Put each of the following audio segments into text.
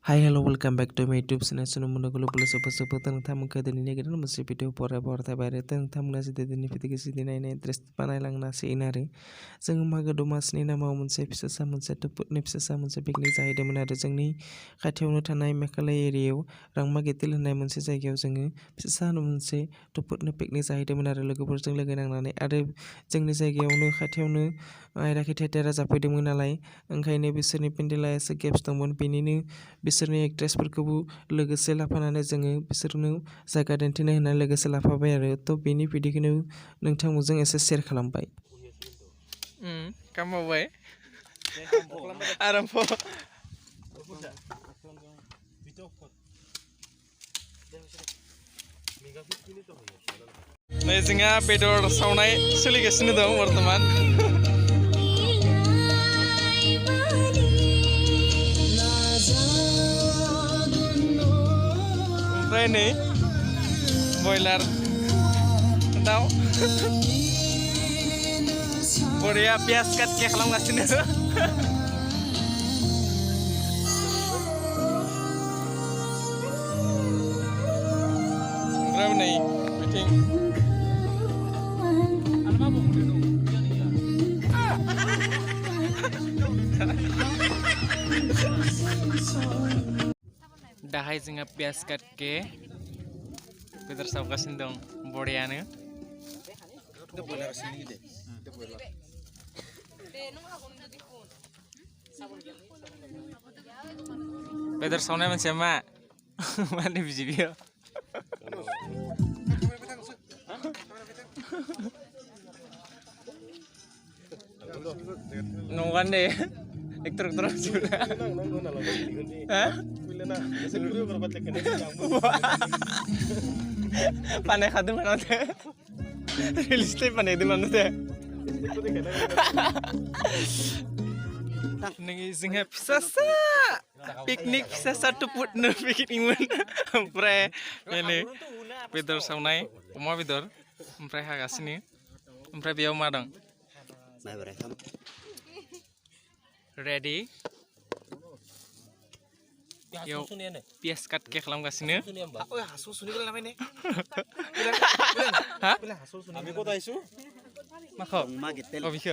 Hai, hello, welcome back to my YouTube channel. Sunu muna gulo pula sobat-sobat tentang muka dan ini kita masih video pora-pora tabare tentang nasi dan navigasi di nai interest panai lang nasi inari. जों मागो दमासिनि नामाव मोनसे फिसासा मोनसे टुपुटनि फिसासा मोनसे picnic जाहैदोंमोन आरो जोंनि खाथियावनो थानाय मेघालय एरियायाव रांमा गेटेल होननाय मोनसे जायगायाव जोङो फिसासा मोनसे टुपुटनि पिकनिक जाहैदोंमोन आरो लोगोफोरजों लोगो नांनानै आरो जोंनि जायगायावनो खाथियावनो आयराखि थियेटारा जाफैदोंमोन नालाय ओंखायनो बिसोरनि पेन्डेला एसे गेप्स दंमोन बेनिनो बिसोरनि एक्ट्रेसफोरखौबो लोगोसे लाफानानै जोङो बिसोरनो जायगा दिन्थिनो होननानै लोगोसे लाफाबाय आरो थ' बेनि भिडिअखौनो नोंथांमोनजों एसे शेयार खालामबाय। Kamu Arampo. Nah, जोंहा बेदर सावनाय सोलिगासिनो दं बर्थमान। ओमफ्राय नै बयलार दाउ बरिया पियाज काटके खालामगासिनो। ओमफ्राय नै बिथिं दाहाय जोंहा पियाज काटके बेदर सावगासिनो दं बरियानो। बेदर सावनाय मानसिया मा माने बिदि बियो नंगौन दे एक्टर पाने खादों mana teh rilis teh panen di mana teh nengi जोंहा फिसासा पिकनिक फिसासा टुपुटनो पिकनिकमोन ओमफ्राय बेनो बेदर सावनाय अमा बेदर ओमफ्राय हागासिनो ओमफ्राय बेयाव मा दं रेडी याव पियाज काटके खालामगासिनो माखौ अबिखौ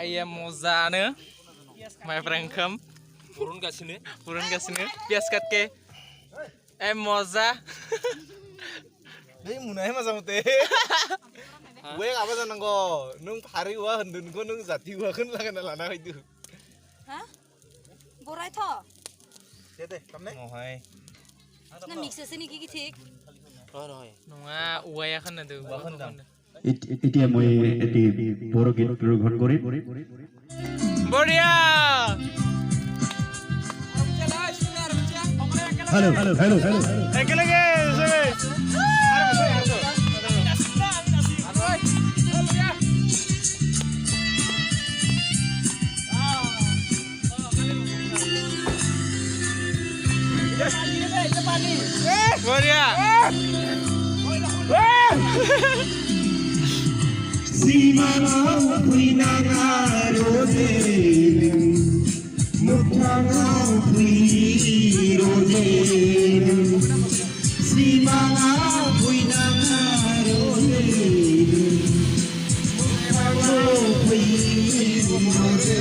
आइया मोजानो माइब्रा ओंखाम फुरुनगासिनो पियाज काटके मोजा Hei munai masa mute. Gue apa sananggo? Nung hari wah hendun ko nung zati wah kan lah kena lana itu. Hah? Borai tho? Deh, kamu nih? Oh hai. Na mix sini gigi tik. Nunga uaya kan ada. এতিয়া মই এটি বড় গীত গ্ৰহণ কৰিম। বঢ়িয়া hello' hello' hello' একেলগে বঢ়িয়া Simana kuinanga rose muthanga kui rose Simana kuinanga rose muthanga kui rose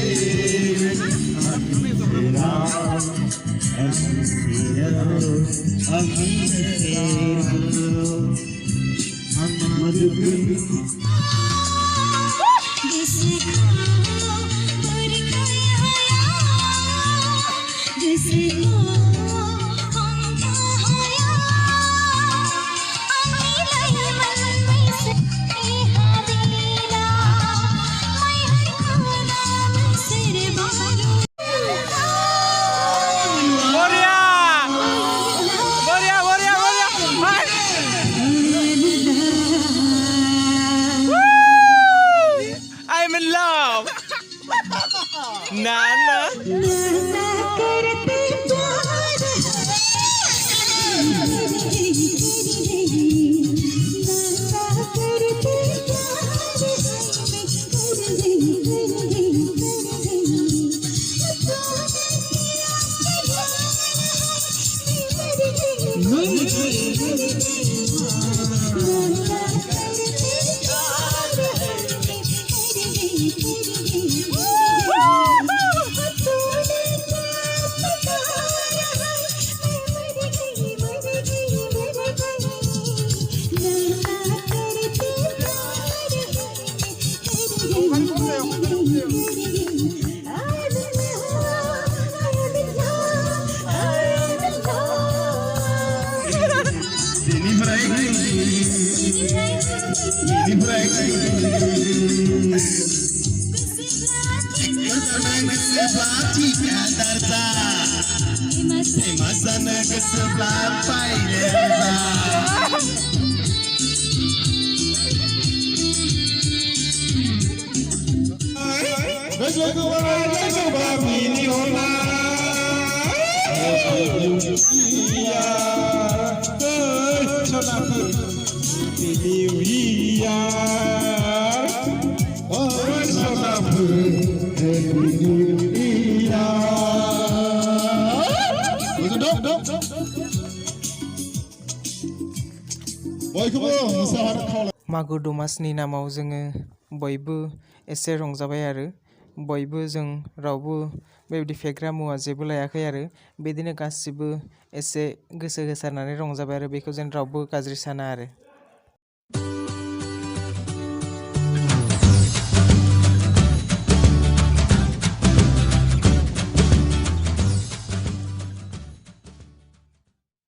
मागो दमासिनि नामाव जोङो बयबो एसे रंजाबाय आरो बयबो जों रावबो बेबायदि फेग्रा मुवा जेबो लायाखै आरो बिदिनो गासिबो एसे गोसो होसारनानै रंजाबाय आरो बेखौ जेन रावबो गाज्रि साना आरो